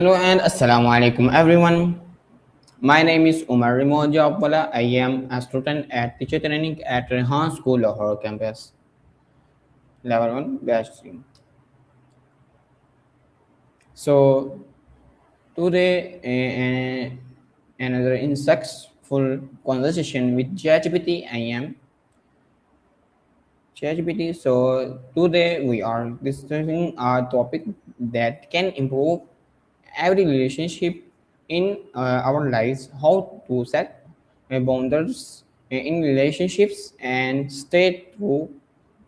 Hello and Assalamu alaikum everyone. My name is Umar Jawala. I am a student at Teacher Training at Rehan School Lahore campus, level 1 batch 3. So today another insightful conversation with ChatGPT. I am ChatGPT. So today we are discussing a topic that can improve every relationship in our lives. How to set boundaries in relationships and stay true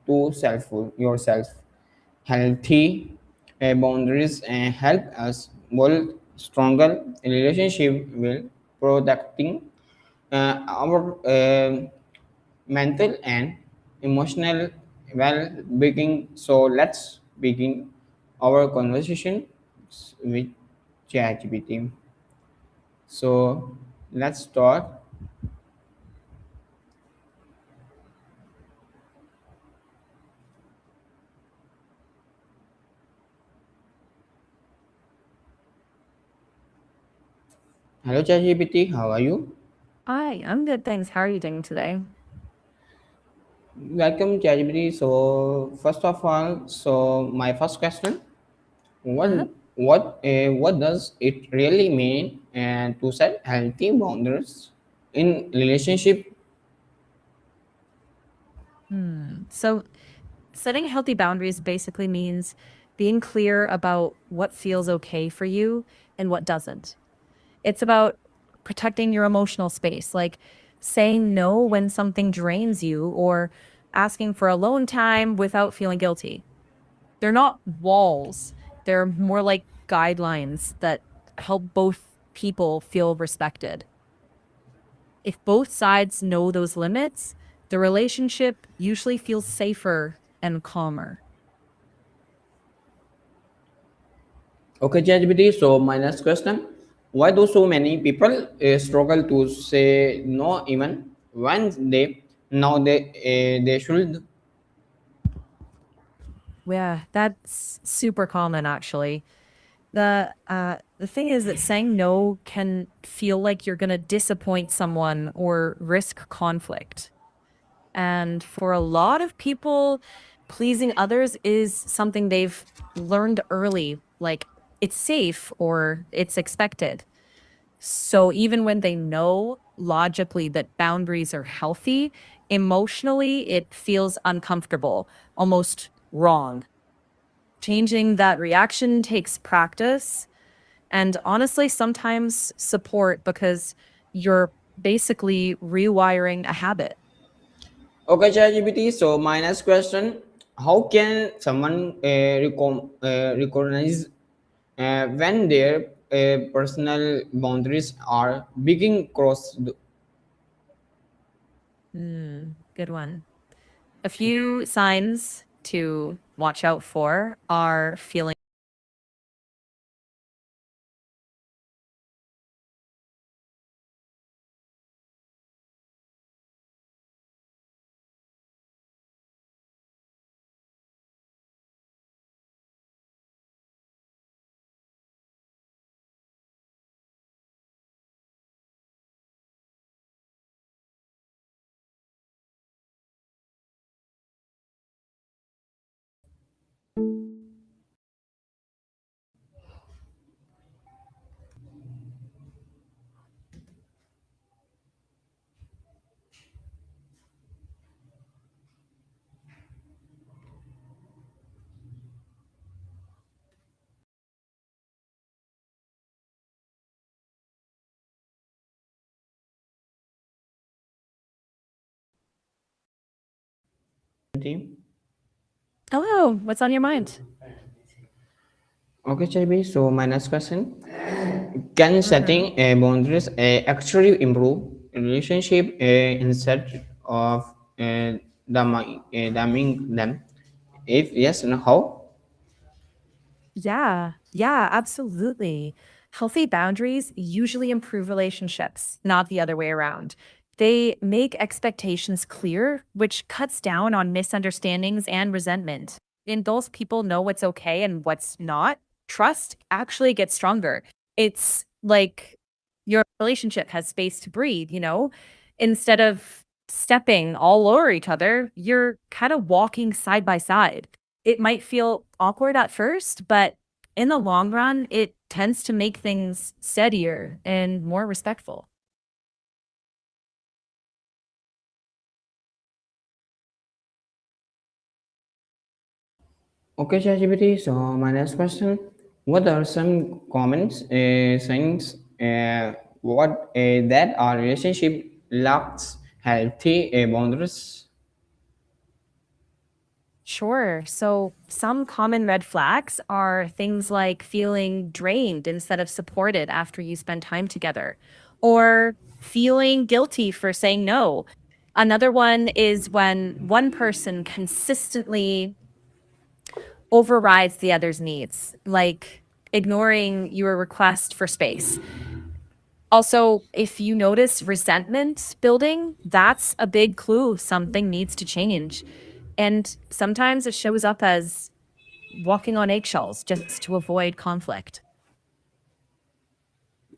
to self yourself. Healthy boundaries help us build stronger relationship while protecting our mental and emotional well-being. So let's begin our conversation with ChatGPT. So let's start. Hello ChatGPT, how are you? Hi, I'm good, thanks. How are you doing today? Welcome ChatGPT. So first of all, so my first question: Uh-huh. what does it really mean and to set healthy boundaries in relationship? So, setting healthy boundaries basically means being clear about what feels okay for you and what doesn't. It's about protecting your emotional space, like saying no when something drains you or asking for alone time without feeling guilty. They're not walls, they're more like guidelines that help both people feel respected. If both sides know those limits, the relationship usually feels safer and calmer. Okay, ChatGPT. So my next question: why do so many people struggle to say no even when they should? Yeah, that's super common actually. The thing is that saying no can feel like you're going to disappoint someone or risk conflict. And for a lot of people, pleasing others is something they've learned early, like it's safe or it's expected. So even when they know logically that boundaries are healthy, emotionally it feels uncomfortable, almost wrong. Changing that reaction takes practice and honestly, sometimes support because you're basically rewiring a habit. Okay, ChatGPT. So my next question: how can someone recognize when their personal boundaries are being crossed? Good one. A few signs to watch out for are feeling hello, what's on your mind? Okay, ChatGPT. So my next question: can Mm-hmm. setting boundaries actually improve relationship instead of damning them? If yes, and how? Yeah, absolutely. Healthy boundaries usually improve relationships, not the other way around. They make expectations clear, which cuts down on misunderstandings and resentment. And those people know what's okay and what's not. trust actually gets stronger. It's like your relationship has space to breathe, you know? Instead of stepping all over each other, you're kind of walking side by side. It might feel awkward at first, but in the long run, it tends to make things steadier and more respectful. Okay, ChatGPT. So my next question: what are some common signs that our relationship lacks healthy boundaries? Sure. So, some common red flags are things like feeling drained instead of supported after you spend time together, or feeling guilty for saying no. Another one is when one person consistently overrides the other's needs, like ignoring your request for space. Also, if you notice resentment building, that's a big clue something needs to change. And sometimes it shows up as walking on eggshells just to avoid conflict.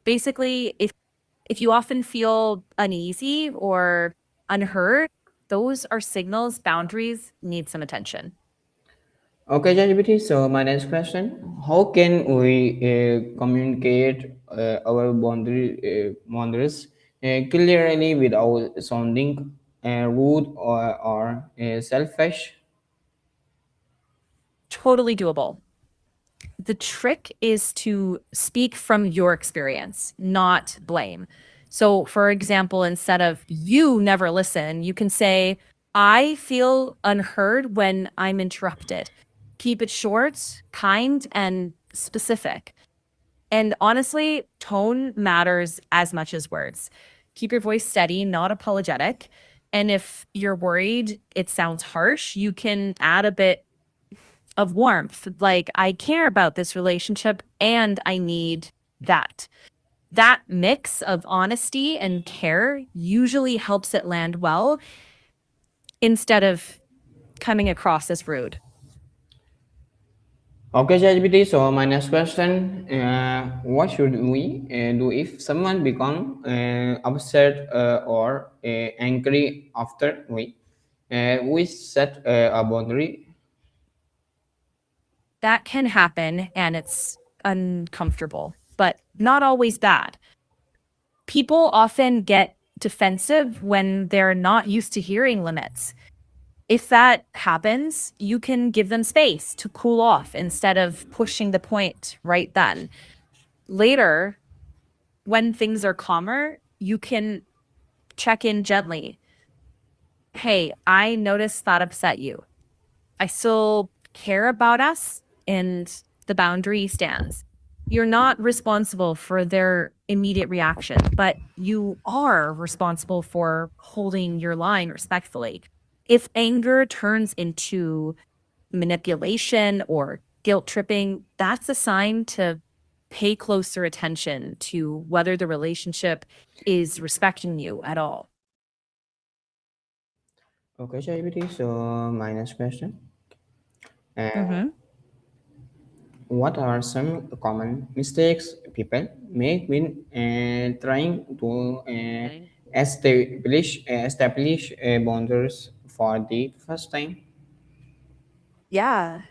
Basically, if you often feel uneasy or unheard, those are signals boundaries need some attention. Okay, ChatGPT. So my next question: how can we communicate our boundaries clearly without sounding rude or selfish? Totally doable. The trick is to speak from your experience, not blame. So, for example, instead of you never listen, you can say, I feel unheard when I'm interrupted. Keep it short, kind, and specific. And honestly, tone matters as much as words. Keep your voice steady, not apologetic. And if you're worried it sounds harsh, you can add a bit of warmth. Like, I care about this relationship and I need that. That mix of honesty and care usually helps it land well instead of coming across as rude. Okay, ChatGPT. So my next question: what should we do if someone become upset or angry after we set a boundary? That can happen and it's uncomfortable, but not always bad. People often get defensive when they're not used to hearing limits. If that happens, you can give them space to cool off instead of pushing the point right then. Later, when things are calmer, you can check in gently. Hey, I noticed that upset you. I still care about us and the boundary stands. You're not responsible for their immediate reaction, but you are responsible for holding your line respectfully. If anger turns into manipulation or guilt tripping, that's a sign to pay closer attention to whether the relationship is respecting you at all. Okay, ChatGPT. So my next question: uh, Mhm. what are some common mistakes people make when trying to establish boundaries for the first time? Yeah.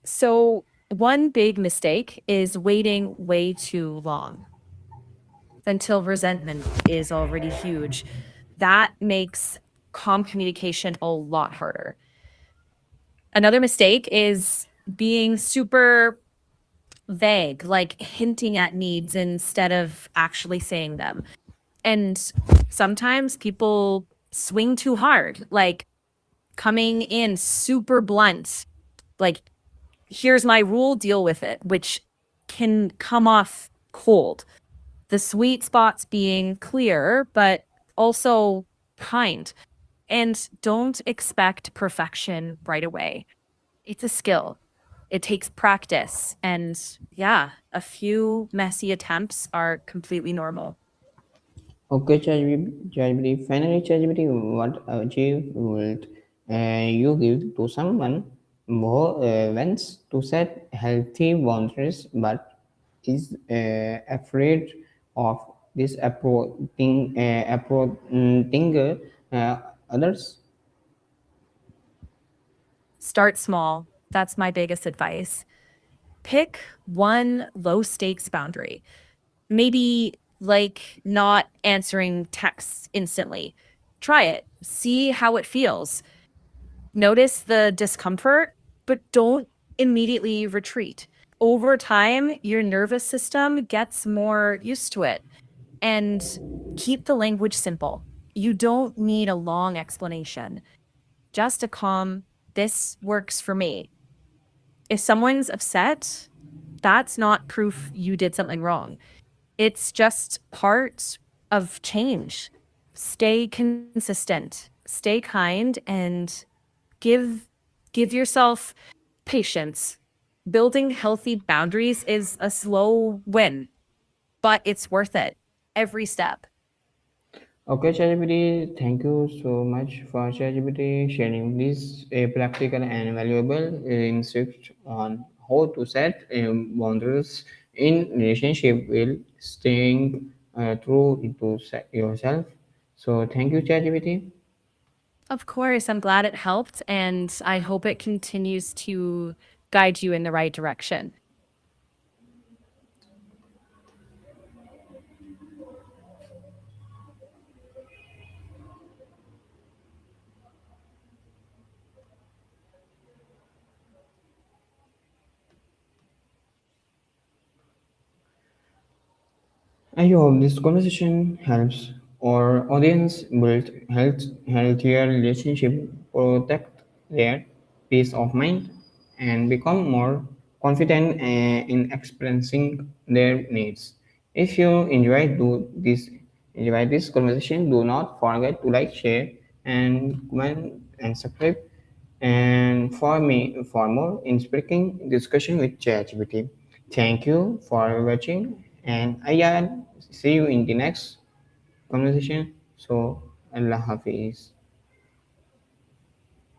So, one big mistake is waiting way too long until resentment is already huge. That makes calm communication a lot harder. Another mistake is being super vague, like hinting at needs instead of actually saying them. And sometimes people swing too hard, like coming in super blunt, like, here's my rule, deal with it, which can come off cold. The sweet spots being clear, but also kind. And don't expect perfection right away. It's a skill. It takes practice. And yeah, a few messy attempts are completely normal. Okay, ChatGPT. Finally, ChatGPT, what advice would you give to someone More wants to set healthy boundaries but is afraid of approaching others. Start small. That's my biggest advice. Pick one low stakes boundary. Maybe like not answering texts instantly. Try it. See how it feels. Notice the discomfort, but don't immediately retreat. Over time, your nervous system gets more used to it. And keep the language simple. You don't need a long explanation, just a calm, this works for me. If someone's upset, that's not proof you did something wrong. It's just part of change. Stay consistent, stay kind, and give give yourself patience. Building healthy boundaries is a slow win, but it's worth it every step. Okay, ChatGPT, thank you so much for ChatGPT sharing this practical and valuable insight on how to set boundaries in relationship while staying true to yourself. So thank you, ChatGPT. Of course, I'm glad it helped, and I hope it continues to guide you in the right direction. I hope this conversation helps our audience build healthier relationship, protect their peace of mind, and become more confident in expressing their needs. If you enjoy this conversation, do not forget to like, share, and comment and subscribe. And for more inspiring discussion with ChatGPT. Thank you for watching, and I see you in the next conversation. So, Allah Hafiz.